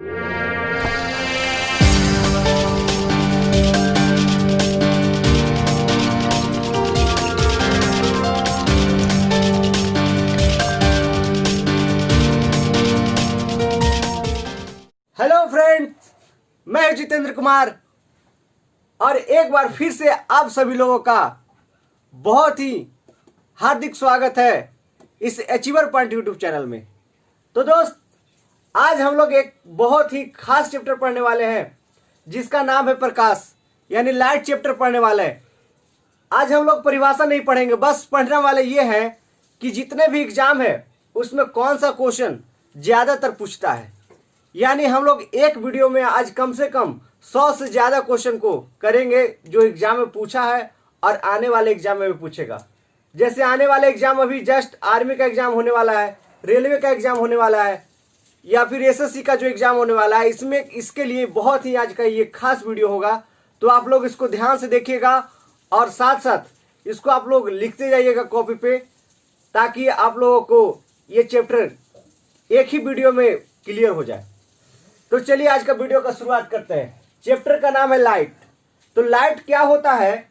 Hello friends, मैं जितेंद्र कुमार और एक बार फिर से आप सभी लोगों का बहुत ही हार्दिक स्वागत है इस अचीवर पॉइंट यूट्यूब चैनल में। तो दोस्त, आज हम लोग एक बहुत ही खास चैप्टर पढ़ने वाले हैं जिसका नाम है प्रकाश, यानी लाइट चैप्टर पढ़ने वाले हैं। आज हम लोग परिभाषा नहीं पढ़ेंगे, बस पढ़ने वाले ये हैं कि जितने भी एग्जाम है उसमें कौन सा क्वेश्चन ज्यादातर पूछता है। यानी हम लोग एक वीडियो में आज कम से कम 100 से ज्यादा क्वेश्चन को करेंगे जो एग्जाम में पूछा है और आने वाले एग्जाम में भी पूछेगा। जैसे आने वाले एग्जाम अभी जस्ट आर्मी का एग्जाम होने वाला है, रेलवे का एग्जाम होने वाला है, या फिर एसएससी का जो एग्जाम होने वाला है, इसमें इसके लिए बहुत ही आज का ये खास वीडियो होगा। तो आप लोग इसको ध्यान से देखिएगा और साथ साथ इसको आप लोग लिखते जाइएगा कॉपी पे, ताकि आप लोगों को ये चैप्टर एक ही वीडियो में क्लियर हो जाए। तो चलिए आज का वीडियो का शुरुआत करते हैं। चैप्टर का नाम है लाइट। तो लाइट क्या होता है?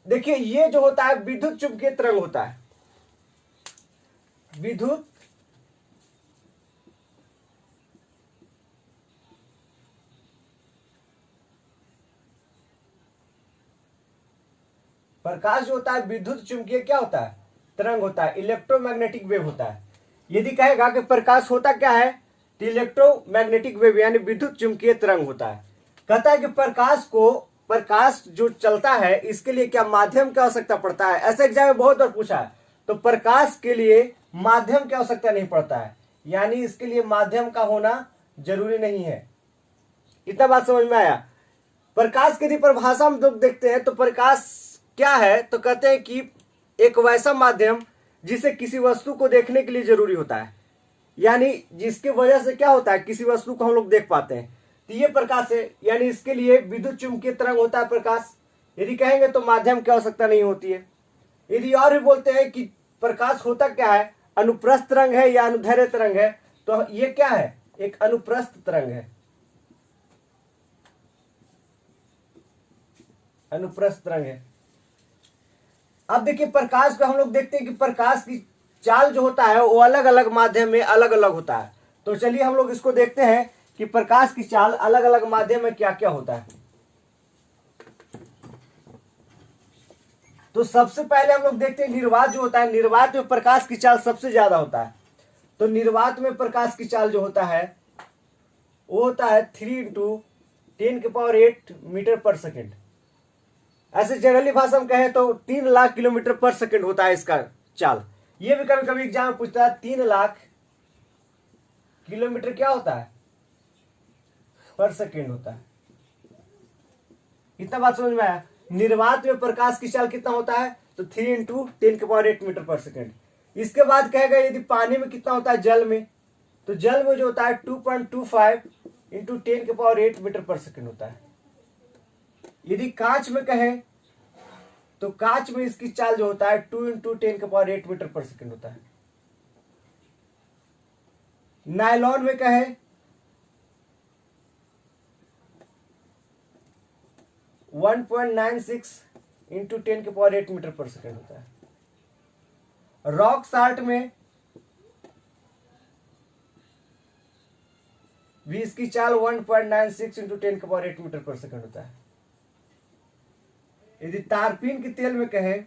देखिए, ये जो होता है विद्युत चुंबकीय तरंग होता है। विद्युत प्रकाश जो होता है विद्युत चुंबकीय क्या होता है? तरंग होता है, इलेक्ट्रोमैग्नेटिक वेव होता है। यदि कहेगा कि प्रकाश होता क्या है, तो इलेक्ट्रोमैग्नेटिक वेव यानी विद्युत चुंबकीय तरंग होता है। कहता है कि प्रकाश जो चलता है इसके लिए क्या माध्यम की आवश्यकता पड़ता है? ऐसे एग्जाम में बहुत बार पूछा है। तो प्रकाश के लिए माध्यम की आवश्यकता नहीं पड़ता है, यानी इसके लिए माध्यम का होना जरूरी नहीं है। इतना बात समझ में आया? प्रकाश की यदि परिभाषा हम लोग देखते हैं तो प्रकाश क्या है, तो कहते हैं कि एक वैसा माध्यम जिसे किसी वस्तु को देखने के लिए जरूरी होता है, यानी जिसके वजह से क्या होता है, किसी वस्तु को हम लोग देख पाते हैं। तो ये प्रकाश है, यानी इसके लिए विद्युत चुंबकीय तरंग होता है प्रकाश। यदि कहेंगे तो माध्यम की आवश्यकता नहीं होती है। यदि और भी बोलते हैं कि प्रकाश होता क्या है, अनुप्रस्थ तरंग है या अनुदैर्ध्य तरंग है, तो ये क्या है? एक अनुप्रस्थ तरंग है, अनुप्रस्थ तरंग है। अब देखिए, प्रकाश को हम लोग देखते हैं कि प्रकाश की चाल जो होता है वो अलग अलग माध्यम में अलग अलग होता है। तो चलिए हम लोग इसको देखते हैं कि प्रकाश की चाल अलग अलग माध्यम में क्या क्या होता है। तो सबसे पहले हम लोग देखते हैं निर्वात जो होता है। निर्वात में प्रकाश की चाल सबसे ज्यादा होता है। तो निर्वात में प्रकाश की चाल जो होता है वो होता है 3 × 10⁸ मीटर पर सेकेंड। ऐसे जनरली भाषा में कहें तो 3 लाख किलोमीटर पर सेकेंड होता है इसका चाल। ये भी कभी कभी एग्जाम में पूछता है 3 लाख किलोमीटर क्या होता है? पर सेकेंड होता है। इतना बात समझ में आया? निर्वात में प्रकाश की चाल कितना होता है? तो 3 × 10⁸ मीटर पर सेकेंड। इसके बाद कहेगा यदि पानी में कितना होता है, जल में, तो जल में जो होता है 2.25 × 10⁸ मीटर पर सेकेंड होता है। यदि कांच में कहें तो कांच में इसकी चाल जो होता है 2 × 10⁸ मीटर पर सेकेंड होता है। नायलॉन में कहें 1.96 × 10⁸ मीटर पर सेकेंड होता है। रॉक साल्ट में भी इसकी चाल 1.96 × 10⁸ मीटर पर सेकेंड होता है। यदि तारपीन के तेल में कहें,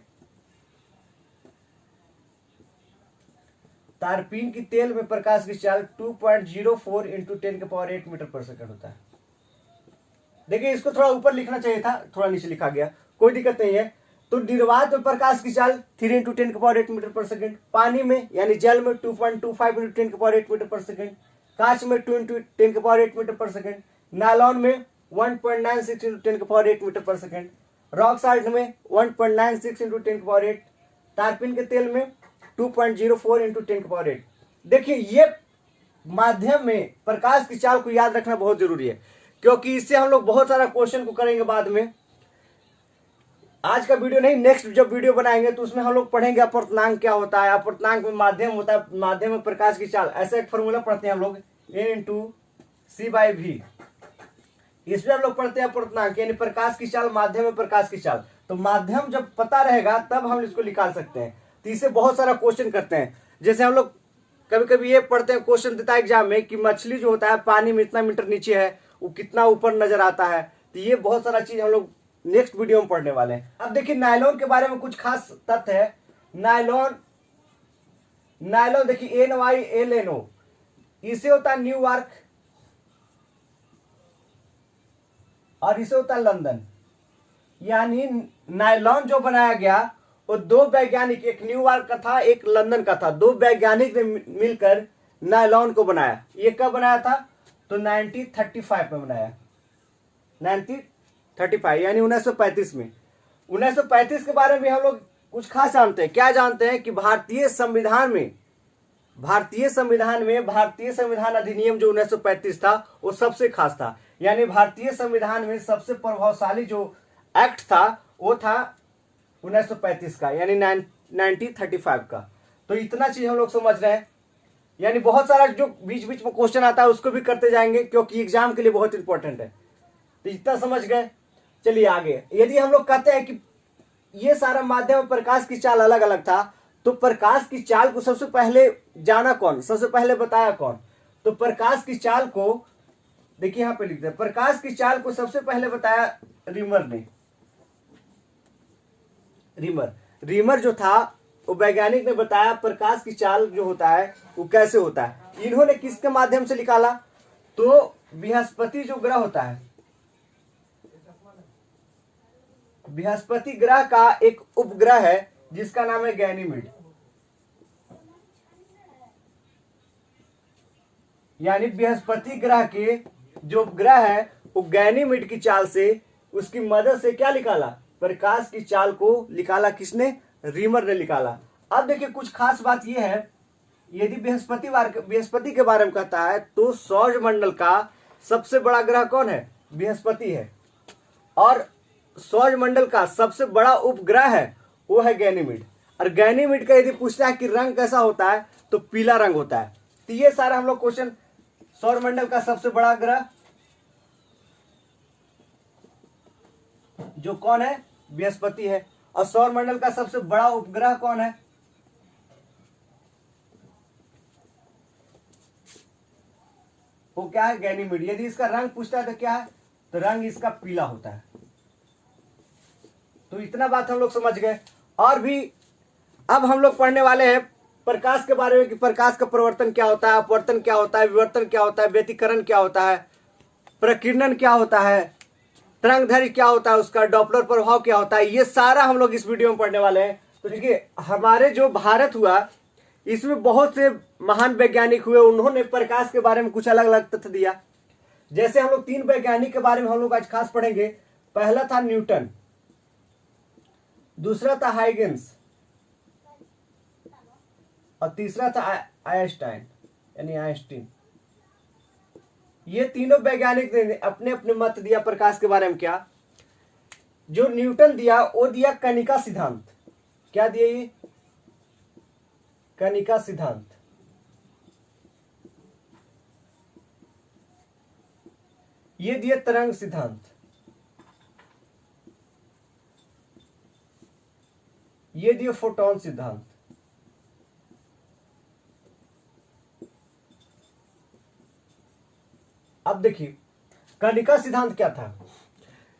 तारपीन की तेल में प्रकाश की चाल 2.04 × 10⁸ मीटर पर सेकेंड होता है। देखिए, इसको थोड़ा ऊपर लिखना चाहिए था, थोड़ा नीचे लिखा गया, कोई दिक्कत नहीं है। तो निर्वात में प्रकाश की चाल 3 × 10⁸ मीटर पर सेकेंड। पानी में यानी जल में 2.25 × 10⁸ मीटर पर सेकेंड। कांच में 2 × 10⁸ मीटर पर सेकेंड। नायलॉन में 1.96 × 10⁸ मीटर पर सेकेंड। रॉक साल्ट में 1.96 × 10⁸। तारपीन के तेल में 2.04 × 10⁸। देखिए, ये माध्यम में प्रकाश की चाल को याद रखना बहुत जरूरी है, क्योंकि इससे हम लोग बहुत सारा क्वेश्चन को करेंगे बाद में। आज का वीडियो नहीं, नेक्स्ट जब वीडियो बनाएंगे तो उसमें हम लोग पढ़ेंगे अपर्तनांक क्या होता है, अपर्तनांक में माध्यम होता है, माध्यम में प्रकाश की चाल। ऐसा एक फॉर्मूला पढ़ते हैं हम लोग, n × c/v। इसमें हम लोग पढ़ते हैं पूर्णांक यानी प्रकाश की चाल, माध्यम में प्रकाश की चाल। तो माध्यम जब पता रहेगा तब हम इसको निकाल सकते हैं। तो इससे बहुत सारा क्वेश्चन करते हैं। जैसे हम लोग कभी कभी ये पढ़ते हैं, क्वेश्चन देता है एग्जाम में कि मछली जो होता है पानी में इतना मीटर नीचे है, वो कितना ऊपर नजर आता है। तो ये बहुत सारा चीज हम लोग नेक्स्ट वीडियो में पढ़ने वाले हैं। अब देखिए नायलॉन के बारे में कुछ खास तथ्य है। नायलॉन देखिए NYLNO, इसे होता है न्यूयॉर्क और इसे होता है लंदन। यानी नायलॉन जो बनाया गया वो दो वैज्ञानिक, एक न्यूयॉर्क का था एक लंदन का था, दो वैज्ञानिक ने मिलकर नायलॉन को बनाया। ये कब बनाया था? तो 1935 में बनाया, 1935 यानी 1935 में। 1935 के बारे में हम लोग कुछ खास जानते हैं। क्या जानते हैं कि भारतीय संविधान अधिनियम जो 1935 था वो सबसे खास था। यानी भारतीय संविधान में सबसे प्रभावशाली जो एक्ट था वो था 1935 का, यानी 1935 का। तो इतना चीज हम लोग समझ रहे हैं। यानी बहुत सारा जो बीच बीच में क्वेश्चन आता है उसको भी करते जाएंगे, क्योंकि एग्जाम के लिए बहुत इंपॉर्टेंट है। तो इतना समझ गए। चलिए आगे, यदि हम लोग कहते हैं कि ये सारा माध्यम प्रकाश की चाल अलग अलग था, तो प्रकाश की चाल को सबसे पहले जाना कौन, सबसे पहले बताया कौन? तो प्रकाश की चाल को देखिए यहां पे लिखते हैं, प्रकाश की चाल को सबसे पहले बताया रीमर ने। रीमर जो था वो वैज्ञानिक ने बताया प्रकाश की चाल जो होता है वो कैसे होता है। इन्होंने किसके माध्यम से निकाला? तो बृहस्पति जो ग्रह होता है, बृहस्पति ग्रह का एक उपग्रह है जिसका नाम है गैनीमीड। यानी बृहस्पति ग्रह के जो उपग्रह है वो गैनीमीड की चाल से, उसकी मदद से क्या निकाला? प्रकाश की चाल को निकाला। किसने? रीमर ने निकाला। अब देखिए कुछ खास बात यह है, यदि बृहस्पति के बारे में कहता है तो सौरमंडल का सबसे बड़ा ग्रह कौन है? बृहस्पति है। और सौरमंडल का सबसे बड़ा उपग्रह है वो है गैनीमीड। और गैनीमीड का यदि पूछता है कि रंग कैसा होता है तो पीला रंग होता है। तो ये सारा हम लोग क्वेश्चन, सौरमंडल का सबसे बड़ा ग्रह जो कौन है? बृहस्पति है। और सौरमंडल का सबसे बड़ा उपग्रह कौन है? वो क्या है? गैनीमीड। यदि इसका रंग पूछता है तो क्या है? तो रंग इसका पीला होता है। तो इतना बात हम लोग समझ गए। और भी अब हम लोग पढ़ने वाले हैं प्रकाश के बारे में कि प्रकाश का प्रवर्तन क्या होता है, अपवर्तन क्या होता है, विवर्तन क्या होता है, व्यतिकरण क्या होता है, प्रकीर्णन क्या होता है, तरंगदैर्घ्य क्या होता है, उसका डॉपलर प्रभाव क्या होता है। ये सारा हम लोग इस वीडियो में पढ़ने वाले हैं। तो देखिए हमारे जो भारत हुआ इसमें बहुत से महान वैज्ञानिक हुए, उन्होंने प्रकाश के बारे में कुछ अलग अलग तथ्य दिया। जैसे हम लोग तीन वैज्ञानिक के बारे में हम लोग आज खास पढ़ेंगे। पहला था न्यूटन, दूसरा था हाइगेंस और तीसरा था आइंस्टाइन। ये तीनों वैज्ञानिक ने अपने अपने मत दिया प्रकाश के बारे में। क्या जो न्यूटन दिया वो दिया कणिका सिद्धांत। क्या दिया? ये कणिका सिद्धांत। ये दिया तरंग सिद्धांत। ये दिया फोटोन सिद्धांत। अब देखिए कणिका सिद्धांत क्या था।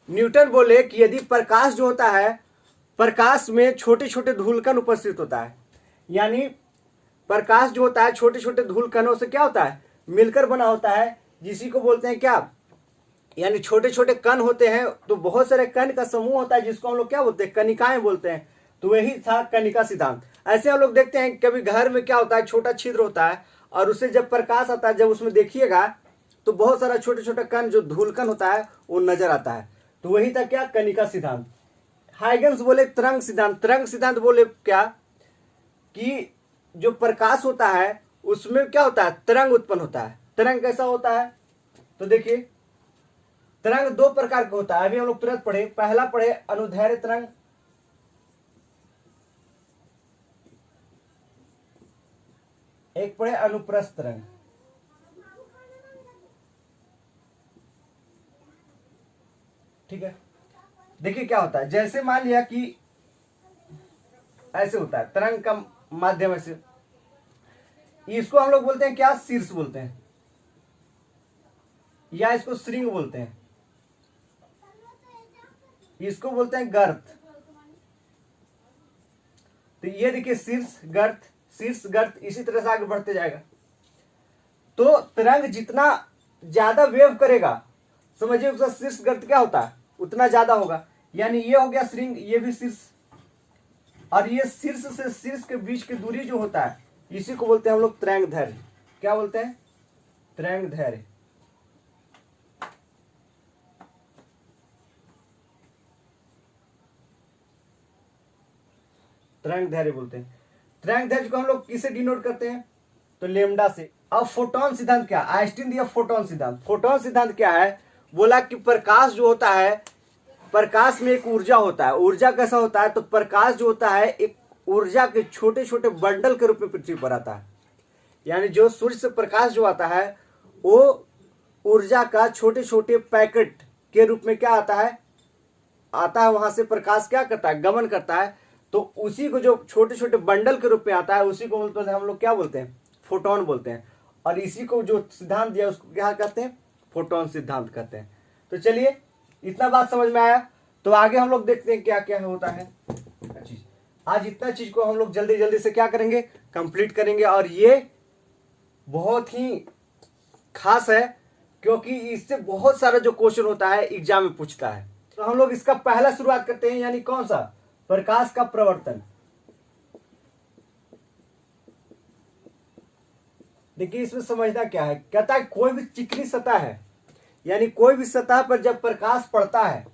न्यूटन बोले कि यदि प्रकाश जो होता है, प्रकाश में छोटे छोटे धूलकण उपस्थित होता है। यानी प्रकाश जो होता है छोटे छोटे धूलकणों से क्या होता है? मिलकर बना होता है, जिसी को बोलते हैं क्या? यानी छोटे छोटे कण होते हैं। तो बहुत सारे कण का समूह होता है जिसको हम लोग क्या बोलते हैं? कणिकाएं बोलते हैं। तो वही था कणिका सिद्धांत। ऐसे हम लोग देखते हैं कभी घर में क्या होता है, छोटा छिद्र होता है और उससे जब प्रकाश आता है, जब उसमें देखिएगा तो बहुत सारा छोटे छोटे कण जो धूलकण होता है वो नजर आता है। तो वही था क्या? कणिका सिद्धांत। हाइगेंस बोले तरंग सिद्धांत। तरंग सिद्धांत बोले क्या कि जो प्रकाश होता है उसमें क्या होता है? तरंग उत्पन्न होता है। तरंग कैसा होता है? तो देखिए तरंग दो प्रकार का होता है। अभी हम लोग तुरंत पढ़े। पहला पढ़े अनुदैर्घ्य तरंग, एक पढ़े अनुप्रस्थ तरंग। ठीक है, देखिए क्या होता है, जैसे मान लिया कि ऐसे होता है तरंग का माध्यम ऐसे, इसको हम लोग बोलते हैं क्या, शीर्ष बोलते हैं, या इसको श्रृंग बोलते हैं, इसको बोलते हैं गर्त। तो ये देखिए शीर्ष गर्त, शीर्ष गर्त, इसी तरह से आगे बढ़ते जाएगा। तो तरंग जितना ज्यादा वेव करेगा, समझिए उसका शीर्ष गर्त क्या होता है, उतना ज्यादा होगा। यानी ये हो गया श्रृंग, ये भी शीर्ष, और ये शीर्ष से शीर्ष के बीच की दूरी जो होता है, इसी को बोलते हैं हम लोग तरंग दैर्घ्य। क्या बोलते हैं, तरंग दैर्घ्य। तरंग दैर्घ्य बोलते हैं। तरंग दैर्घ्य को हम लोग किसे डिनोट करते हैं, तो लेमडा से। अब फोटोन सिद्धांत क्या, आइंस्टीन दिया फोटोन सिद्धांत। फोटोन सिद्धांत क्या है, बोला कि प्रकाश जो होता है, प्रकाश में एक ऊर्जा होता है। ऊर्जा कैसा होता है, तो प्रकाश जो होता है एक ऊर्जा के छोटे छोटे बंडल के रूप में पृथ्वी पर आता है। यानी जो सूर्य से प्रकाश जो आता है वो ऊर्जा का छोटे छोटे पैकेट के रूप में क्या आता है, वहां से प्रकाश क्या करता है, गमन करता है। तो उसी को जो छोटे छोटे बंडल के रूप में आता है, उसी को बोलते हैं हम लोग क्या बोलते हैं, फोटोन बोलते हैं। और इसी को जो सिद्धांत दिया उसको क्या कहते हैं, फोटोन सिद्धांत कहते हैं। तो चलिए इतना बात समझ में आया, तो आगे हम लोग देखते हैं क्या क्या होता है। आज इतना चीज को हम लोग जल्दी जल्दी से क्या करेंगे, कंप्लीट करेंगे। और ये बहुत ही खास है, क्योंकि इससे बहुत सारा जो क्वेश्चन होता है एग्जाम में पूछता है। तो हम लोग इसका पहला शुरुआत करते हैं, यानी कौन सा, प्रकाश का प्रवर्तन। देखिए इसमें समझना क्या है, कहता है कोई भी चिकनी सतह है, यानी कोई भी सतह पर जब प्रकाश पड़ता है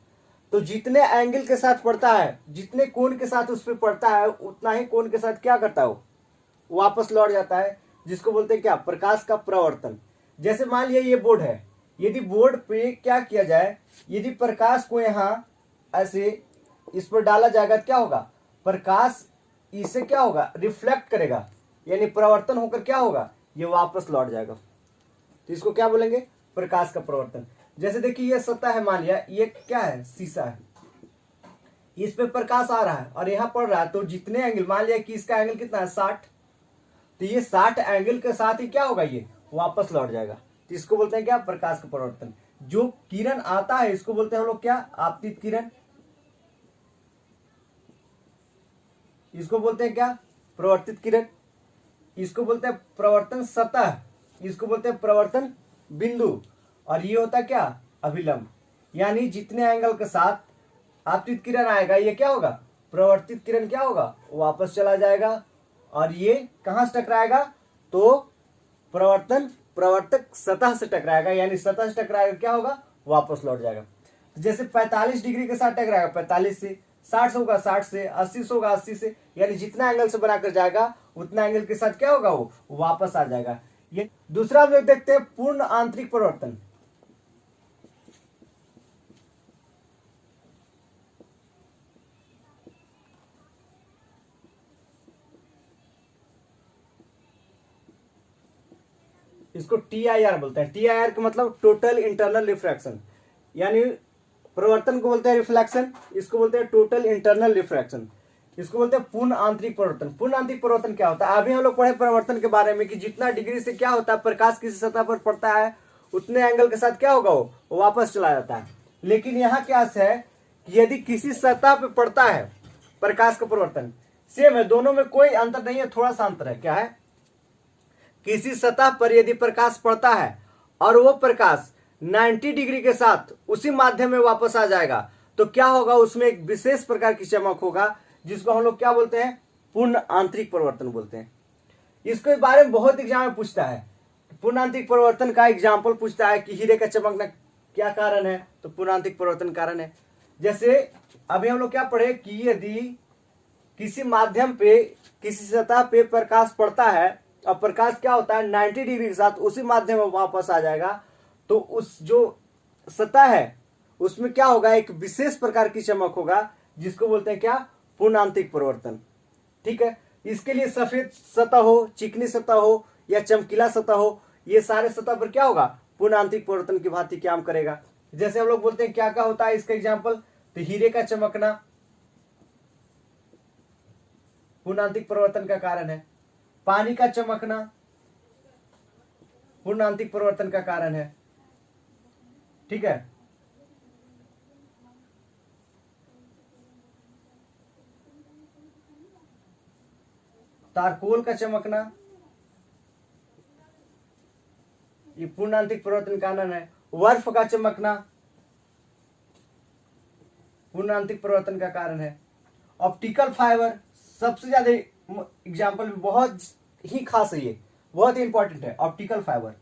तो जितने एंगल के साथ पड़ता है, जितने कोण के साथ उस पर पड़ता है, उतना ही कोण के साथ क्या करता है वो वापस लौट जाता है, जिसको बोलते हैं क्या, प्रकाश का प्रवर्तन। जैसे मान लिया ये बोर्ड है, यदि बोर्ड पे क्या किया जाए, यदि प्रकाश को यहाँ ऐसे इस पर डाला जाएगा तो क्या होगा, प्रकाश इससे क्या होगा, रिफ्लेक्ट करेगा, यानी प्रवर्तन होकर क्या होगा, ये वापस लौट जाएगा। तो इसको क्या बोलेंगे, प्रकाश का प्रवर्तन। जैसे देखिए ये सतह है, मान लिया ये क्या है, शीशा है, इस पे प्रकाश आ रहा है और यहाँ पड़ रहा है, तो जितने एंगल, मान लिया कि इसका एंगल कितना है 60, तो ये 60 एंगल के साथ ही क्या होगा, ये वापस लौट जाएगा। तो इसको बोलते हैं क्या, प्रकाश का प्रवर्तन। जो किरण आता है इसको बोलते हैं हम लोग क्या, आपतित किरण। इसको बोलते हैं क्या, प्रवर्तित किरण। इसको बोलते हैं प्रवर्तन सतह, इसको बोलते हैं प्रवर्तन बिंदु। और ये होता है क्या, अभिलंब। यानी जितने एंगल के साथ आपतित किरण आएगा, ये क्या होगा, प्रवर्तित किरण क्या होगा, वापस चला जाएगा। और ये कहां से टकराएगा, तो प्रवर्तक सतह से टकराएगा, यानी सतह से टकराएगा, क्या होगा, वापस लौट जाएगा। तो जैसे 45 डिग्री के साथ टकराएगा 45 से, 60 से होगा 60 से, 80 से होगा 80 से, यानी जितना एंगल से बनाकर जाएगा उतना एंगल के साथ क्या होगा, वो वापस आ जाएगा। ये दूसरा हम लोग देखते हैं पूर्ण आंतरिक परिवर्तन। इसको TIR बोलते हैं। TIR का मतलब टोटल इंटरनल रिफ्रैक्शन, यानी परिवर्तन को बोलते हैं रिफ्लेक्शन, इसको बोलते हैं टोटल इंटरनल रिफ्रैक्शन, इसको बोलते हैं पूर्ण आंतरिक परिवर्तन। पूर्ण आंतरिक परिवर्तन क्या होता है, अभी हम लोग पढ़े परिवर्तन के बारे में कि जितना डिग्री से क्या होता है, प्रकाश किसी सतह पर पड़ता है उतने एंगल के साथ क्या होगा, वो वापस चला जाता है। लेकिन यहाँ क्या है कि यदि किसी सतह पर पड़ता है प्रकाश का परिवर्तन, सेम है, दोनों में कोई अंतर नहीं है, थोड़ा सा अंतर है। क्या है, किसी सतह पर यदि प्रकाश पड़ता है और वो प्रकाश 90 डिग्री के साथ उसी माध्यम में वापस आ जाएगा, तो क्या होगा, उसमें एक विशेष प्रकार की चमक होगा, जिसको हम लोग क्या बोलते हैं, पूर्ण आंतरिक परिवर्तन बोलते हैं। इसके बारे में बहुत एग्जाम में पूछता है, पूर्ण आंतरिक परिवर्तन का एग्जाम्पल पूछता है कि हीरे का चमकना क्या कारण है, तो पूर्ण आंतरिक परिवर्तन कारण है। जैसे अभी हम लोग क्या पढ़े कि यदि किसी माध्यम पे, किसी सतह पे प्रकाश पड़ता है और प्रकाश क्या होता है 90 डिग्री के साथ उसी माध्यम में वापस आ जाएगा, तो उस जो सतह है उसमें क्या होगा, एक विशेष प्रकार की चमक होगा, जिसको बोलते हैं क्या, पूर्ण आंतरिक परिवर्तन। ठीक है, इसके लिए सफेद सतह हो, चिकनी सतह हो या चमकीला सतह हो, ये सारे सतह पर क्या होगा, पूर्ण आंतरिक परिवर्तन की भांति काम करेगा। जैसे हम लोग बोलते हैं क्या क्या होता है इसका एग्जाम्पल, तो हीरे का चमकना पूर्णांतिक परिवर्तन का कारण है, पानी का चमकना पूर्णांतिक परिवर्तन का कारण है, ठीक है। तारकोल का चमकना ये पूर्णांतिक परिवर्तन का कारण है, बर्फ का चमकना पूर्णांतिक परिवर्तन का कारण है। ऑप्टिकल फाइबर सबसे ज्यादा एग्जाम्पल बहुत ही खास है, ये बहुत ही इंपॉर्टेंट है ऑप्टिकल फाइबर।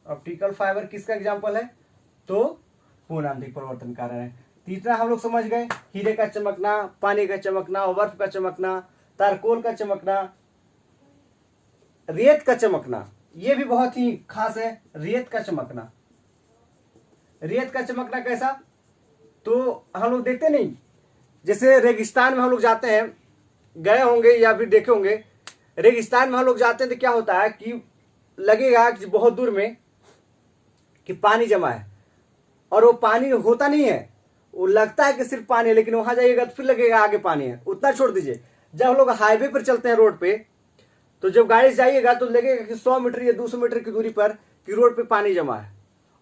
ऑप्टिकल फाइबर किसका एग्जाम्पल है, तो पूर्णांतिक परिवर्तन कारण है। तीसरा हम लोग समझ गए, हीरे का चमकना, पानी का चमकना, बर्फ का चमकना, तारकोल का चमकना, रेत का चमकना, ये भी बहुत ही खास है। रेत का चमकना, रेत का चमकना कैसा, तो हम लोग देखते नहीं, जैसे रेगिस्तान में हम लोग जाते हैं, गए होंगे या फिर देखे होंगे, रेगिस्तान में हम लोग जाते हैं तो क्या होता है कि लगेगा कि बहुत दूर में कि पानी जमा है, और वो पानी होता नहीं है, वो लगता है कि सिर्फ पानी है, लेकिन वहां जाइएगा तो फिर लगेगा आगे पानी है। उतना छोड़ दीजिए, जब हम लोग हाईवे पर चलते हैं रोड पे, तो जब गाड़ी से जाइएगा तो लगेगा कि 100 मीटर या 200 मीटर की दूरी पर कि रोड पे पानी जमा है,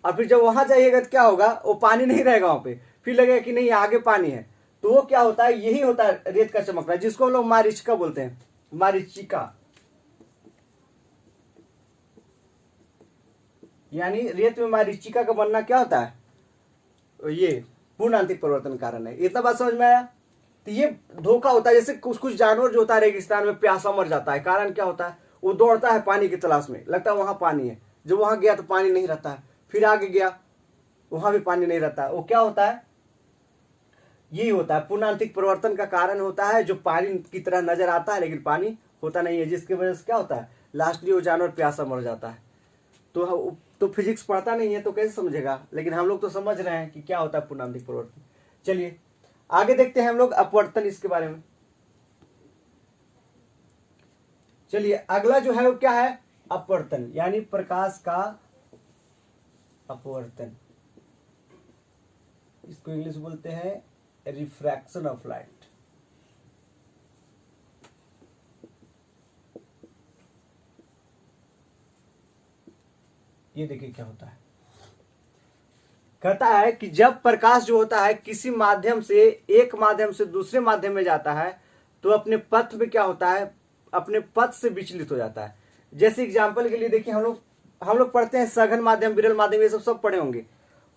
और फिर जब वहां जाइएगा तो क्या होगा, वो पानी नहीं रहेगा वहां पे, फिर लगेगा कि नहीं आगे पानी है। तो वो क्या होता है, यही होता है रेत का चमकना, जिसको हम लोग मारीचिका बोलते हैं, मारीचिका, यानी रेत में मारीचिका का बनना क्या होता है, ये पूर्णांतिक परिवर्तन कारण है। इतना बात समझ में आया। तो ये धोखा होता है, जैसे कुछ कुछ जानवर जो होता है रेगिस्तान में प्यासा मर जाता है, कारण क्या होता है, वो दौड़ता है पानी की तलाश में, लगता है वहां पानी है, जब वहां गया तो पानी नहीं रहता है, फिर आगे गया वहां भी पानी नहीं रहता है, वो क्या होता है, यही होता है पूर्णांतिक परिवर्तन का कारण होता है, जो पानी की तरह नजर आता है लेकिन पानी होता नहीं है, जिसकी वजह से क्या होता है, लास्टली वो जानवर प्यासा मर जाता है। तो फिजिक्स पढ़ता नहीं है तो कैसे समझेगा, लेकिन हम लोग तो समझ रहे हैं कि क्या होता है पूर्णांतिक परिवर्तन। चलिए आगे देखते हैं हम लोग अपवर्तन, इसके बारे में। चलिए अगला जो है वो क्या है, अपवर्तन, यानी प्रकाश का अपवर्तन, इसको इंग्लिश बोलते हैं रिफ्रैक्शन ऑफ लाइट। ये देखिए क्या होता है, कहता है कि जब प्रकाश जो होता है किसी माध्यम से एक माध्यम से दूसरे माध्यम में जाता है, तो अपने पथ में क्या होता है, अपने पथ से विचलित हो जाता है। जैसे एग्जाम्पल के लिए देखिए, हम लोग पढ़ते हैं सघन माध्यम, विरल माध्यम, ये सब पढ़े होंगे।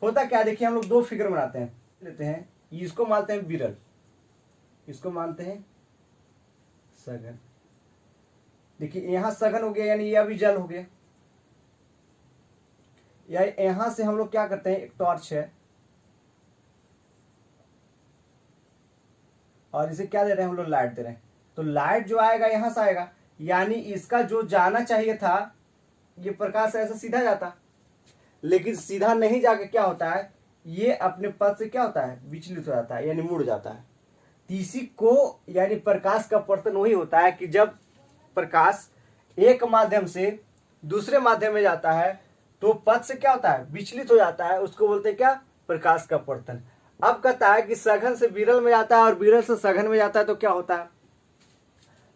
होता क्या, देखिए हम लोग दो फिगर बनाते हैं, लेते हैं इसको मानते हैं विरल, इसको मानते हैं सघन। देखिए यहां सघन हो गया, यानी ये अभी जल हो गया, या यहां से हम लोग क्या करते हैं, एक टॉर्च है और इसे क्या दे रहे हैं हम लोग, लाइट दे रहे हैं, तो लाइट जो आएगा यहां से आएगा, यानी इसका जो जाना चाहिए था, ये प्रकाश ऐसा सीधा जाता, लेकिन सीधा नहीं जाके क्या होता है, ये अपने पथ से क्या होता है, विचलित हो जाता है, यानी मुड़ जाता है। इसी को यानी प्रकाश का अपवर्तन वही होता है कि जब प्रकाश एक माध्यम से दूसरे माध्यम में जाता है तो पथ से क्या होता है, विचलित हो जाता है, उसको बोलते हैं क्या, प्रकाश का अपवर्तन। अब कहता है कि सघन से विरल में जाता है और विरल से सघन में जाता है, तो क्या होता है,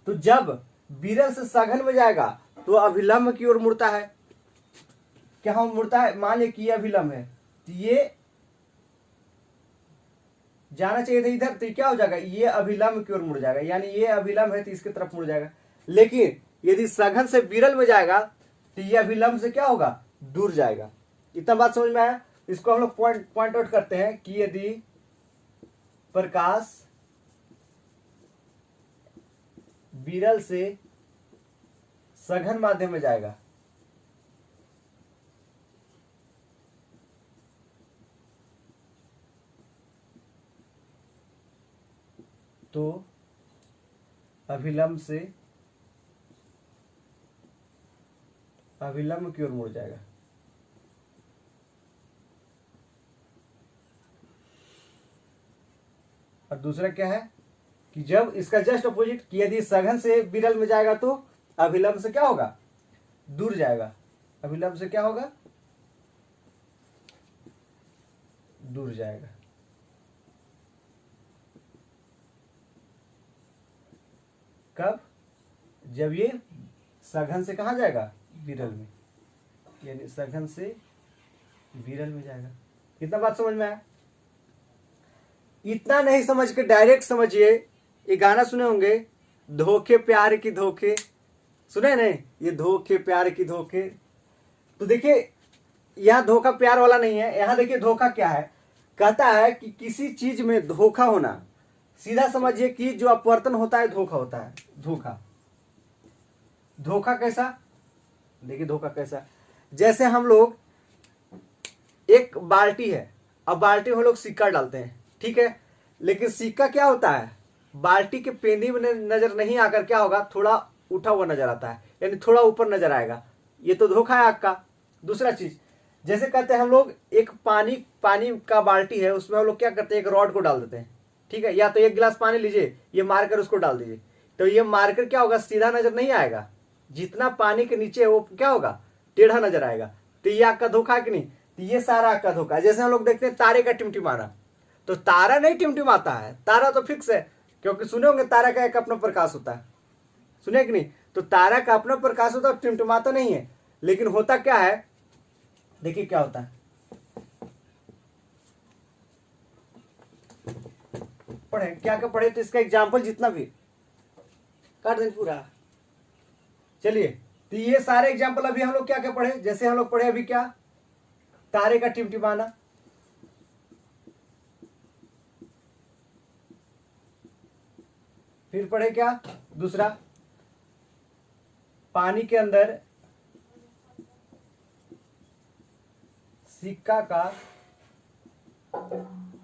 तो जब विरल से सघन में जाएगा तो अभिलंब की ओर मुड़ता है, क्या हम मुड़ता है, मान लिया कि ये अभिलंब है, तो ये जाना चाहिए था इधर, तो क्या हो जाएगा, ये अभिलंब की ओर मुड़ जाएगा, यानी ये अभिलंब है तो इसकी तरफ मुड़ जाएगा। लेकिन यदि सघन से विरल में जाएगा तो ये अभिलंब से क्या होगा, दूर जाएगा। इतना बात समझ में आया। इसको हम लोग पॉइंट आउट करते हैं कि यदि प्रकाश विरल से सघन माध्यम में जाएगा तो अभिलंब की ओर मुड़ जाएगा। और दूसरा क्या है, कि जब इसका जस्ट अपोजिट कि यदि सघन से विरल में जाएगा तो अभिलंब से क्या होगा, दूर जाएगा। अभिलंब से क्या होगा, दूर जाएगा। कब, जब ये सघन से कहां जाएगा, विरल में, यानी सघन से विरल में जाएगा। कितना बात समझ में आया? इतना नहीं समझ के डायरेक्ट समझिए, ये गाना सुने होंगे, धोखे प्यार की धोखे, सुने नहीं, ये धोखे प्यार की धोखे। तो देखिए यहां धोखा प्यार वाला नहीं है, यहां देखिए धोखा क्या है, कहता है कि किसी चीज में धोखा होना। सीधा समझिए कि जो अपवर्तन होता है धोखा होता है। धोखा, धोखा कैसा, देखिए धोखा कैसा, जैसे हम लोग एक बाल्टी है, अब बाल्टी में हम लोग सिक्का डालते हैं, ठीक है, लेकिन सिक्का क्या होता है, बाल्टी के पेंदी में नजर नहीं आकर क्या होगा, थोड़ा उठा हुआ नजर आता है, यानी थोड़ा ऊपर नजर आएगा, ये तो धोखा है आपका। दूसरा चीज, जैसे कहते हैं हम लोग एक पानी का बाल्टी है, उसमें हम लोग क्या करते हैं, एक रॉड को डाल देते हैं, ठीक है, या तो एक गिलास पानी लीजिए, ये मारकर उसको डाल दीजिए, तो ये मारकर क्या होगा, सीधा नजर नहीं आएगा, जितना पानी के नीचे है वो क्या होगा, टेढ़ा नजर आएगा। तो ये आपका धोखा है कि नहीं, तो ये सारा आपका धोखा है। जैसे हम लोग देखते हैं तारे का टिमटिमाना, तो तारा नहीं टिमटिमाता है, तारा तो फिक्स है, क्योंकि सुने होंगे तारा का एक अपना प्रकाश होता है, सुने कि नहीं, तो तारा का अपना प्रकाश होता है, टिमटिमाता नहीं है। लेकिन होता क्या है, देखिए क्या होता है, पढ़े क्या क्या पढ़े, तो इसका एग्जाम्पल जितना भी काट दें पूरा। चलिए, तो ये सारे एग्जाम्पल अभी हम लोग क्या क्या पढ़े, जैसे हम लोग पढ़े अभी क्या, तारे का टिमटिमाना, फिर पढ़े क्या, दूसरा पानी के अंदर सिक्का का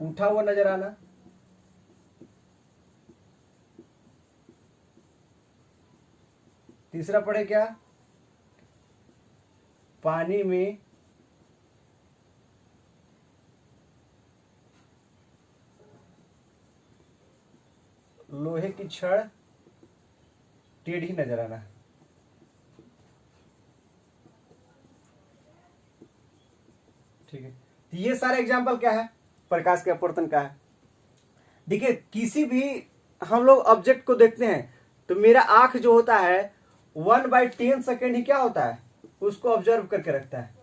उठा हुआ नजर आना, तीसरा पढ़े क्या, पानी में लोहे की छड़ टेढ़ी नजर आना। ठीक है, तो ये सारे एग्जाम्पल क्या है, प्रकाश के अपवर्तन का है। देखिए किसी भी हम लोग ऑब्जेक्ट को देखते हैं तो मेरा आंख जो होता है 1/10 सेकेंड ही क्या होता है, उसको ऑब्जर्व करके रखता है।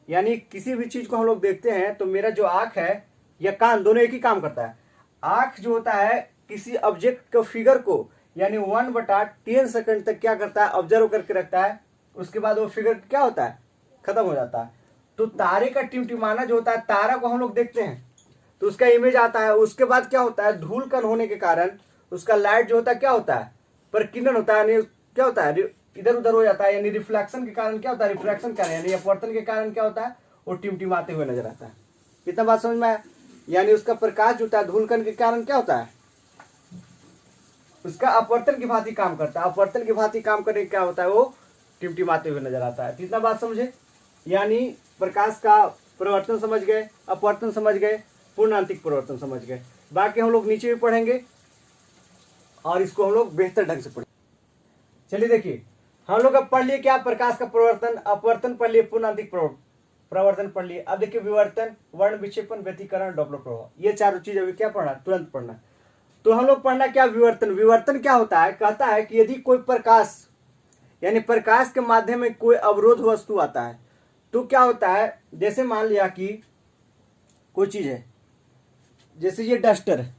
यानी किसी भी चीज को हम लोग देखते हैं तो मेरा जो आंख है या कान, दोनों एक ही काम करता है। आंख जो होता है किसी ऑब्जेक्ट के फिगर को यानी 1/10 सेकेंड तक क्या करता है, ऑब्जर्व करके रखता है, उसके बाद वो फिगर क्या होता है, खत्म हो जाता है। तो तारे का टिमटिमाना जो होता है, तारा को हम लोग देखते हैं तो उसका इमेज आता है, उसके बाद क्या होता है, धूल कण होने के कारण उसका लाइट जो होता है क्या होता है, प्रकीर्णन होता है, यानी क्या होता है, इधर उधर हो जाता है, यानी रिफ्लेक्शन के कारण क्या होता है, रिफ्रैक्शन कारण यानी अपवर्तन के कारण क्या होता है, वो टिमटिमाते हुए नजर आता है। कितना बात समझ में आया, यानी उसका प्रकाश जो होता है धूल कण के कारण क्या होता है, उसका अपवर्तन की भांति काम करता है, अपवर्तन की भांति काम करने क्या होता है, वो टिमटिमाते हुए नजर आता है। कितना बात समझे, यानी प्रकाश का परिवर्तन समझ गए, अपवर्तन समझ गए, पूर्णांतिक परिवर्तन समझ गए। बाकी हम लोग नीचे भी पढ़ेंगे और इसको हम लोग बेहतर ढंग से पढ़ेंगे। चलिए देखिए, हम लोग अब पढ़ लिए क्या, प्रकाश का परिवर्तन, अपवर्तन पढ़ लिए, पूर्णांतिक प्रवर्तन पढ़ लिए। अब देखिए विवर्तन, वर्ण विक्षेपण, व्यतिकरण, डॉपलर प्रभाव, ये चारों चीज अभी क्या पढ़ना, तुरंत पढ़ना। तो हम लोग पढ़ना क्या, विवर्तन। विवर्तन क्या होता है, कहता है कि यदि कोई प्रकाश यानी प्रकाश के माध्यम में कोई अवरोध वस्तु आता है तो क्या होता है, जैसे मान लिया कि कोई चीज है, जैसे ये डस्टर है,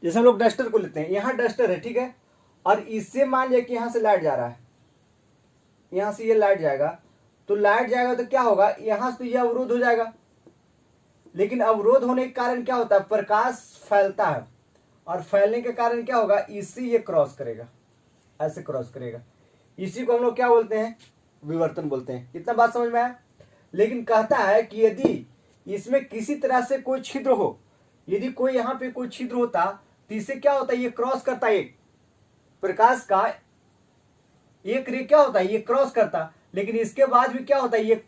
जैसे हम लोग डस्टर को लेते हैं, यहां डस्टर है, ठीक है, और इससे मान लिया कि यहां से लाइट जा रहा है, यहां से ये लाइट जाएगा, तो लाइट जाएगा तो क्या होगा, यहां से तो ये अवरोध हो जाएगा, लेकिन अवरोध होने के कारण क्या होता है, प्रकाश फैलता है, और फैलने के कारण क्या होगा, इससे ये क्रॉस करेगा, ऐसे क्रॉस करेगा, इसी को हम लोग क्या बोलते हैं, विवर्तन बोलते हैं। इतना बात समझ में आया। लेकिन कहता है कि यदि इसमें किसी तरह से कोई छिद्र हो, यदि कोई यहां पे कोई छिद्र होता तो इससे क्या होता है, ये क्रॉस करता है, एक प्रकाश का एक रे क्या होता है, ये क्रॉस करता, लेकिन इसके बाद भी क्या होता है, ये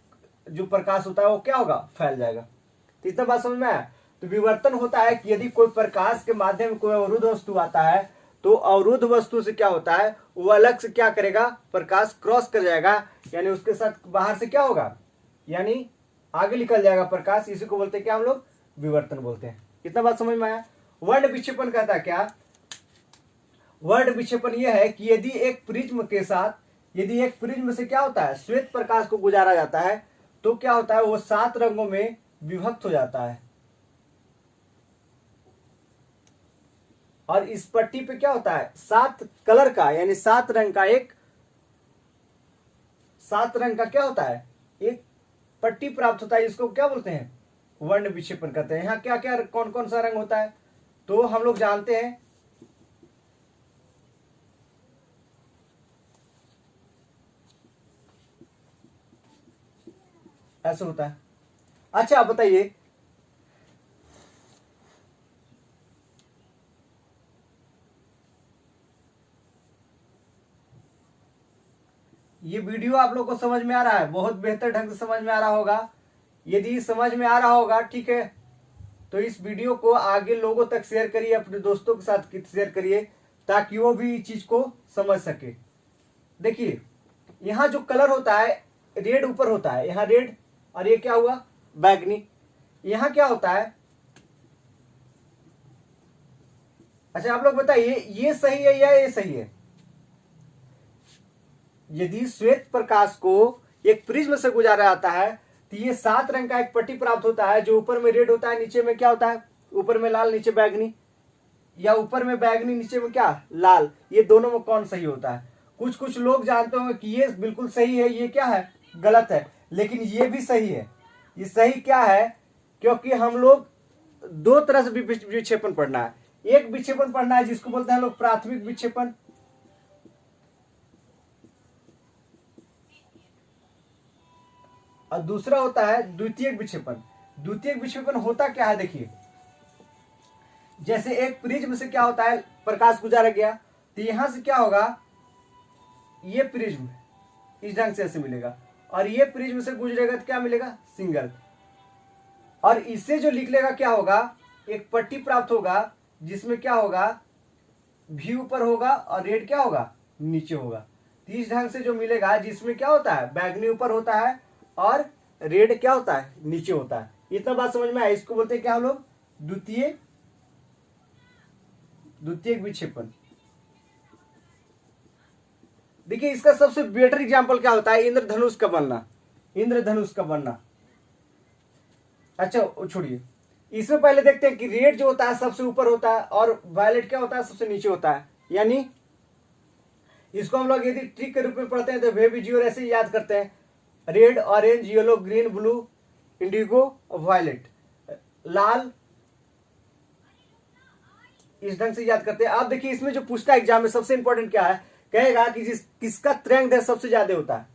जो प्रकाश होता है वो क्या होगा, फैल जाएगा। तो इतना बात समझ में आया। तो विवर्तन होता है कि यदि कोई प्रकाश के माध्यम कोई अवरुद्ध वस्तु आता है तो अवरुद्ध वस्तु से क्या होता है, वो अलग से क्या करेगा, प्रकाश क्रॉस कर जाएगा, यानी उसके साथ बाहर से क्या होगा, यानी आगे निकल जाएगा प्रकाश। इसी को बोलते हैं क्या हम लोग, विवर्तन बोलते हैं। इतना बात समझ में आया। वर्ण विक्षेपण कहता है क्या, वर्ण विक्षेपण यह है कि यदि एक प्रिज्म के साथ, यदि एक प्रिज्म से क्या होता है, श्वेत प्रकाश को गुजारा जाता है तो क्या होता है, वो 7 रंगों में विभक्त हो जाता है। और इस पट्टी पे क्या होता है, 7 कलर का, यानी 7 रंग का एक, 7 रंग का क्या होता है, एक पट्टी प्राप्त होता है। इसको क्या बोलते हैं, वर्ण विक्षेपण कहते हैं। यहाँ क्या क्या कौन कौन सा रंग होता है तो हम लोग जानते हैं, ऐसे होता है। अच्छा आप बताइए, ये वीडियो आप लोग को समझ में आ रहा है, बहुत बेहतर ढंग से समझ में आ रहा होगा। यदि समझ में आ रहा होगा ठीक है, तो इस वीडियो को आगे लोगों तक शेयर करिए, अपने दोस्तों के साथ शेयर करिए ताकि वो भी इस चीज को समझ सके। देखिए यहाँ जो कलर होता है, रेड ऊपर होता है, यहाँ रेड, और ये क्या हुआ, बैगनी। यहाँ क्या होता है, अच्छा आप लोग बताइए ये सही है या ये सही है। यदि श्वेत प्रकाश को एक प्रिज्म से गुजारा जाता है तो ये 7 रंग का एक पट्टी प्राप्त होता है, जो ऊपर में रेड होता है, नीचे में क्या होता है, ऊपर में लाल नीचे बैगनी, या ऊपर में बैगनी नीचे में क्या, लाल। ये दोनों में कौन सही होता है। कुछ कुछ लोग जानते होंगे कि ये बिल्कुल सही है, ये क्या है, गलत है, लेकिन ये भी सही है। ये सही क्या है, क्योंकि हम लोग 2 तरह से विक्षेपण पढ़ना है। एक विक्षेपण पढ़ना है जिसको बोलते हैं लोग प्राथमिक विक्षेपण, और दूसरा होता है द्वितीयक विक्षेपण। द्वितीयक विक्षेपण होता क्या है, देखिए जैसे एक प्रिज्म से क्या होता है, प्रकाश गुजारा गया तो यहां से क्या होगा, ये प्रिज्म इस ढंग से ऐसे मिलेगा, और ये प्रिज्म से गुजरेगा तो क्या मिलेगा, सिंगल। और इससे जो निकलेगा क्या होगा, एक पट्टी प्राप्त होगा जिसमें क्या होगा, भी ऊपर होगा और रेड क्या होगा, नीचे होगा। तो इस ढंग से जो मिलेगा, जिसमें क्या होता है, बैगनी ऊपर होता है और रेड क्या होता है, नीचे होता है। इतना बात समझ में आया। इसको बोलते हैं क्या हम लोग, द्वितीयक विक्षेपण। देखिए इसका सबसे बेटर एग्जांपल क्या होता है, इंद्रधनुष का बनना, इंद्रधनुष का बनना। अच्छा छोड़िए, इसमें पहले देखते हैं कि रेड जो होता है सबसे ऊपर होता है और वायलेट क्या होता है, सबसे नीचे होता है। यानी इसको हम लोग यदि ट्रिक के रूप में पढ़ते हैं तो वे भी जीरो ऐसे याद करते हैं, red, orange, yellow, green, blue, indigo, violet, लाल, इस ढंग से याद करते हैं। आप देखिए इसमें जो पूछता है एग्जाम में, सबसे इंपॉर्टेंट क्या है, कहेगा कि किसका तरंगदैर्घ्य सबसे ज्यादा होता है,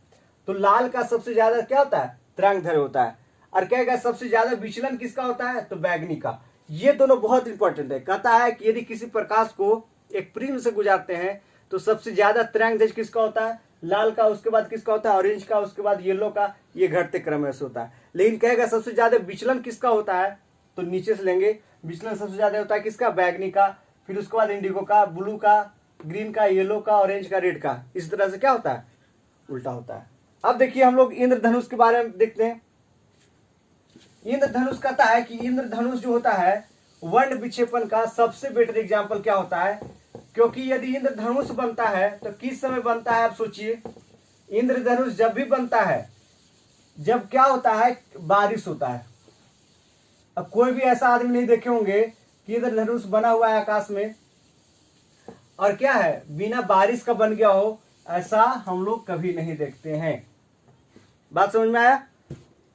तो लाल का सबसे ज्यादा क्या होता है, तरंगदैर्घ्य होता है। और कहेगा सबसे ज्यादा विचलन किसका होता है, तो बैगनी का। ये दोनों बहुत इंपॉर्टेंट है। कहता है कि यदि किसी प्रकाश को एक प्रिज्म से गुजारते हैं तो सबसे ज्यादा तरंगदैर्घ्य किसका होता है, लाल का, उसके बाद किसका होता है, ऑरेंज का, उसके बाद येलो का, ये घटते क्रम से होता है। लेकिन कहेगा सबसे ज्यादा विचलन किसका होता है, तो नीचे से लेंगे, विचलन सबसे ज्यादा होता है किसका, बैगनी का, फिर उसके बाद इंडिगो का, ब्लू का, ग्रीन का, येलो का, ऑरेंज का, रेड का। इस तरह से क्या होता है, उल्टा होता है। अब देखिए हम लोग इंद्रधनुष के बारे में देखते हैं। इंद्रधनुष कहता है कि इंद्रधनुष जो होता है वर्ण विक्षेपण का सबसे बेटर एग्जाम्पल क्या होता है, क्योंकि यदि इंद्रधनुष बनता है तो किस समय बनता है, आप सोचिए। इंद्रधनुष जब भी बनता है जब क्या होता है, बारिश होता है। अब कोई भी ऐसा आदमी नहीं देखे होंगे कि इंद्रधनुष बना हुआ है आकाश में और क्या है, बिना बारिश का बन गया हो, ऐसा हम लोग कभी नहीं देखते हैं। बात समझ में आया।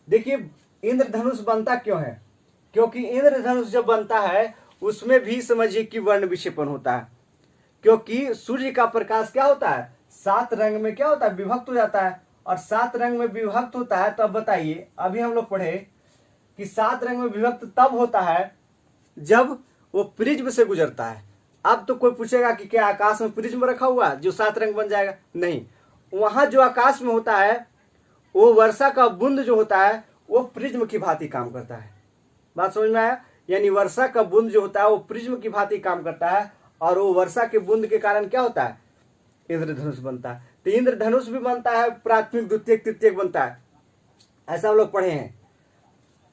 देखिए इंद्रधनुष बनता क्यों है, क्योंकि इंद्रधनुष जब बनता है उसमें भी समझिए कि वर्ण विक्षेपण होता है, क्योंकि सूर्य का प्रकाश क्या होता है, 7 रंग में क्या होता है, विभक्त हो जाता है। और 7 रंग में विभक्त होता है, तो अब बताइए, अभी हम लोग पढ़े कि 7 रंग में विभक्त तब होता है जब वो प्रिज्म से गुजरता है। अब तो कोई पूछेगा कि क्या आकाश में प्रिज्म रखा हुआ है जो 7 रंग बन जाएगा, नहीं। वहां जो आकाश में होता है वो वर्षा का बूंद जो होता है वो प्रिज्म की भांति काम करता है। बात समझ में आया। यानी वर्षा का बूंद जो होता है वो प्रिज्म की भांति काम करता है, और वो वर्षा के बूंद के कारण क्या होता है, इंद्रधनुष बनता है। तो इंद्रधनुष भी बनता है, प्राथमिक द्वितीयक तृतीयक बनता है, ऐसा हम लोग पढ़े हैं।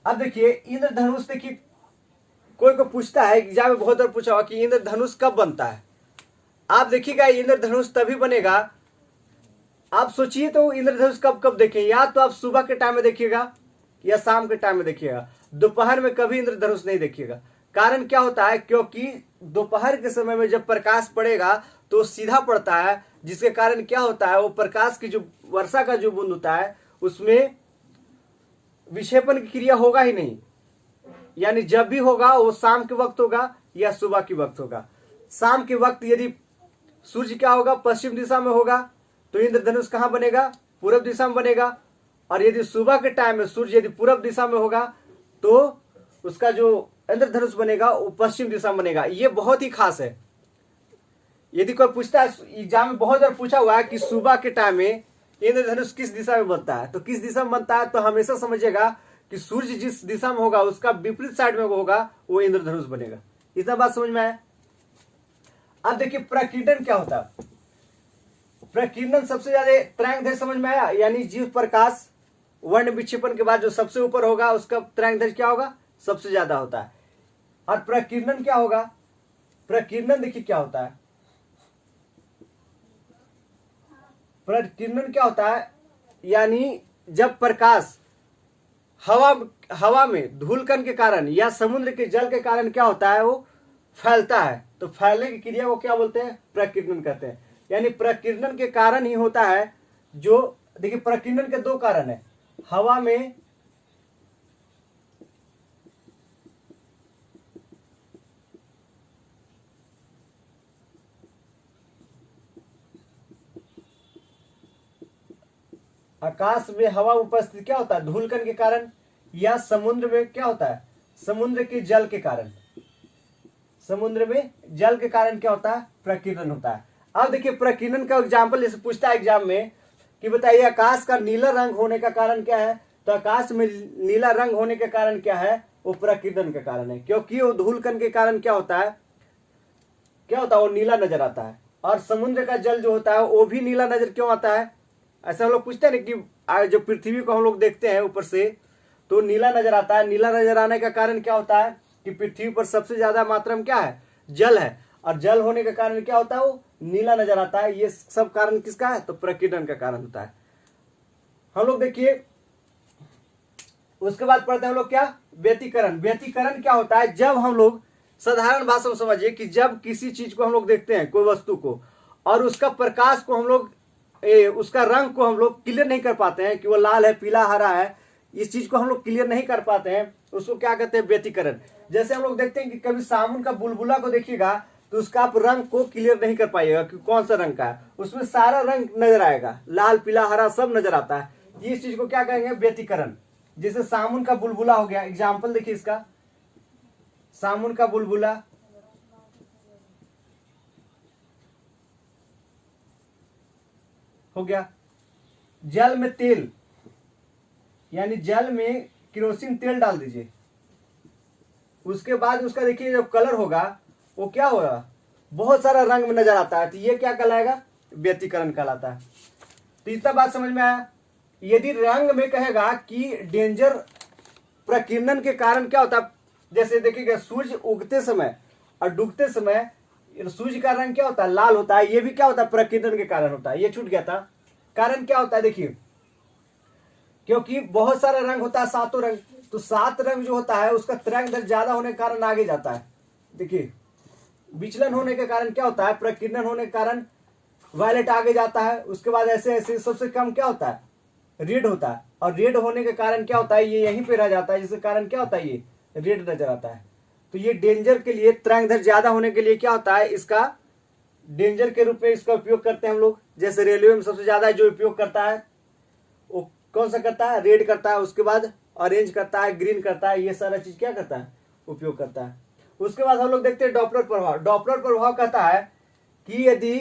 अब देखिए इंद्रधनुष, देखिए कोई को पूछता है, एग्जाम में बहुत बार पूछा होगा कि इंद्रधनुष कब बनता है। आप देखिएगा इंद्रधनुष तभी बनेगा, आप सोचिए तो इंद्रधनुष कब कब देखें, या तो आप सुबह के टाइम में देखिएगा या शाम के टाइम में देखिएगा, दोपहर में कभी इंद्रधनुष नहीं देखिएगा। कारण क्या होता है, क्योंकि दोपहर के समय में जब प्रकाश पड़ेगा तो सीधा पड़ता है, जिसके कारण क्या होता है, वो प्रकाश की जो वर्षा का जो बूंद होता है उसमें विक्षेपण की क्रिया होगा ही नहीं, यानी जब भी होगा वो शाम के वक्त होगा या सुबह के वक्त होगा। शाम के वक्त यदि सूर्य क्या होगा, पश्चिम दिशा में होगा, तो इंद्रधनुष कहाँ बनेगा, पूर्व दिशा में बनेगा। और यदि सुबह के टाइम में सूर्य यदि पूर्व दिशा में होगा तो उसका जो इंद्रधनुष बनेगा वो पश्चिम दिशा में बनेगा। ये बहुत ही खास है। यदि कोई पूछता है, एग्जाम में बहुत बार पूछा हुआ है कि सुबह के टाइम में इंद्रधनुष किस दिशा में बनता है, तो किस दिशा में बनता है, तो हमेशा समझिएगा कि सूर्य जिस दिशा में होगा उसका विपरीत साइड में होगा, वो इंद्रधनुष बनेगा। इतना बात समझ में आया। अब देखिए प्रकीर्णन क्या होता है। प्रकीर्णन सबसे ज्यादा तरंगदैर्घ्य समझ में आया, यानी जीव प्रकाश वर्ण विक्षेपण के बाद जो सबसे ऊपर होगा उसका तरंगदैर्घ्य क्या होगा, सबसे ज्यादा होता है। और प्रकीर्णन क्या होगा, प्रकीर्णन देखिए क्या होता है, प्रकीर्णन क्या होता है, यानी जब प्रकाश हवा में धूलकण के कारण या समुद्र के जल के कारण क्या होता है, वो फैलता है, तो फैलने की क्रिया को क्या बोलते हैं, प्रकीर्णन कहते हैं। यानी प्रकीर्णन के कारण ही होता है जो, देखिए प्रकीर्णन के दो कारण है, हवा में आकाश में हवा उपस्थित क्या होता है, धूलकण के कारण, या समुद्र में क्या होता है, समुद्र के जल के कारण, समुद्र में जल के कारण क्या होता है, प्रकीर्णन होता है। अब देखिए प्रकीर्णन का एग्जाम्पल जैसे पूछता है एग्जाम में कि बताइए आकाश का नीला रंग होने का कारण क्या है, तो आकाश में नीला रंग होने के कारण क्या है, वो प्रकीर्णन के कारण है, क्योंकि वो धूलकण के कारण क्या होता है, क्या होता है, वो नीला नजर आता है। और समुद्र का जल जो होता है वो भी नीला नजर क्यों आता है, ऐसा हम लोग पूछते हैं ना कि जो पृथ्वी को हम लोग देखते हैं ऊपर से तो नीला नजर आता है। नीला नजर आने का कारण क्या होता है कि पृथ्वी पर सबसे ज्यादा मात्रा में क्या है, जल है, और जल होने के कारण क्या होता है, वो नीला नजर आता है। ये सब कारण किसका है, तो प्रकीर्णन का कारण होता है। हम लोग देखिए उसके बाद पढ़ते हैं हम लोग क्या, व्यतिकरण। व्यतिकरण क्या होता है, जब हम लोग साधारण भाषा में समझिए कि जब किसी चीज को हम लोग देखते हैं, कोई वस्तु को, और उसका प्रकाश को हम लोग उसका रंग को हम लोग क्लियर नहीं कर पाते हैं कि वो लाल है, पीला, हरा है, इस चीज को हम लोग क्लियर नहीं कर पाते हैं, उसको क्या कहते हैं, व्यतिकरण। जैसे हम लोग देखते हैं कि कभी साबुन का बुलबुला को देखिएगा तो उसका आप रंग को क्लियर नहीं कर पाइएगा कि कौन सा रंग का है, उसमें सारा रंग नजर आएगा, लाल, पीला, हरा सब नजर आता है। इस चीज को क्या कहेंगे, व्यतिकरण। जैसे साबुन का बुलबुला हो गया, एग्जाम्पल देखिए इसका, साबुन का बुलबुला हो गया। जल में तेल, यानी जल में केरोसिन तेल डाल दीजिए, उसके बाद उसका देखिए जो कलर होगा वो क्या होगा, बहुत सारा रंग में नजर आता है, तो ये क्या कहलाएगा, व्यतिकरण कहलाता है। तो इतना बात समझ में आया। यदि रंग में कहेगा कि डेंजर प्रकीर्णन के कारण क्या होता है, जैसे देखिएगा सूर्य उगते समय और डूबते समय सूर्य का रंग क्या होता है, लाल होता है, ये भी क्या होता है, प्रकीर्णन के कारण होता है। ये छूट गया था, कारण क्या होता है, देखिए क्योंकि बहुत सारा रंग होता है, सातों रंग, तो 7 रंग जो होता है उसका तरंगदैर्घ्य ज्यादा होने के कारण आगे जाता है। देखिए विचलन होने के कारण क्या होता है, प्रकीर्णन होने के कारण वायलेट आगे जाता है, उसके बाद ऐसे ऐसे सबसे कम क्या होता है, रेड होता है, और रेड होने के कारण क्या होता है, ये यहीं पे रह जाता है, जिसके कारण क्या होता है, ये रेड नजर आता है। तो ये डेंजर के लिए, तरंगदैर्घ्य ज्यादा होने के लिए क्या होता है, इसका डेंजर के रूप में इसका उपयोग करते हैं हम लोग। जैसे रेलवे में सबसे ज्यादा जो उपयोग करता है वो कौन सा करता है, रेड करता है, उसके बाद ऑरेंज करता है, ग्रीन करता है, ये सारा चीज क्या करता है, उपयोग करता है। उसके बाद हम लोग देखते हैं डॉपलर प्रभाव। डॉपलर प्रभाव कहता है कि यदि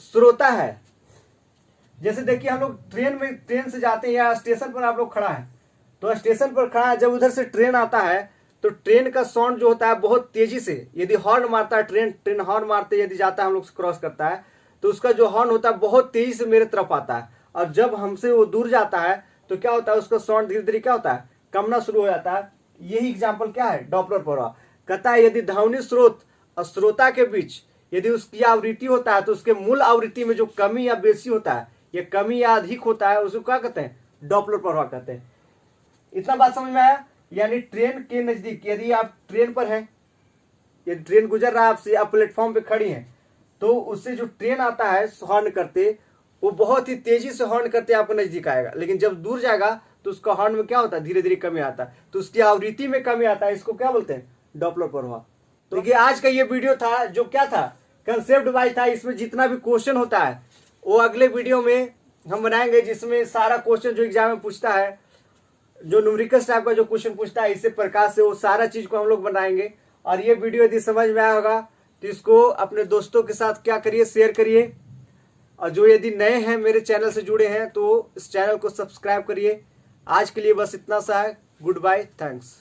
श्रोता है, जैसे देखिए हम लोग ट्रेन से जाते हैं या स्टेशन पर आप लोग खड़ा है, तो स्टेशन पर खड़ा है, जब उधर से ट्रेन आता है तो ट्रेन का साउंड जो होता है बहुत तेजी से, यदि हॉर्न मारता है ट्रेन हॉर्न मारते यदि जाता है हम लोग से क्रॉस करता है तो उसका जो हॉर्न होता है बहुत तेजी से मेरे तरफ आता है, और जब हमसे वो दूर जाता है तो क्या होता है उसका साउंड धीरे धीरे क्या होता है कमना शुरू हो जाता है। यही एग्जाम्पल क्या है डॉपलर प्रभाव। कहता है यदि ध्वनि स्रोत और श्रोता के बीच यदि उसकी आवृत्ति होता है तो उसके मूल आवृत्ति में जो कमी या बेसी होता है या कमी या अधिक होता है उसको क्या कहते हैं डॉपलर प्रभाव कहते हैं। इतना बात समझ में आया। यानी ट्रेन के नजदीक यदि आप ट्रेन पर हैं, यदि ट्रेन गुजर रहा है आपसे, आप प्लेटफॉर्म पे खड़ी हैं, तो उससे जो ट्रेन आता है हॉर्न करते वो बहुत ही तेजी से हॉर्न करते आपको नजदीक आएगा, लेकिन जब दूर जाएगा तो उसका हॉर्न में क्या होता है धीरे धीरे कमी आता है, तो उसकी आवृत्ति में कमी आता है। इसको क्या बोलते हैं डॉपलर प्रभाव। तो देखिए आज का ये वीडियो था जो क्या था कंसेप्ट वाइज था। इसमें जितना भी क्वेश्चन होता है वो अगले वीडियो में हम बनाएंगे, जिसमें सारा क्वेश्चन जो एग्जाम में पूछता है, जो न्यूमेरिकल टाइप का जो क्वेश्चन पूछता है इससे प्रकार से, वो सारा चीज को हम लोग बनाएंगे। और ये वीडियो यदि समझ में आया होगा तो इसको अपने दोस्तों के साथ क्या करिए शेयर करिए, और जो यदि नए हैं मेरे चैनल से जुड़े हैं तो इस चैनल को सब्सक्राइब करिए। आज के लिए बस इतना सा है। Goodbye, thanks.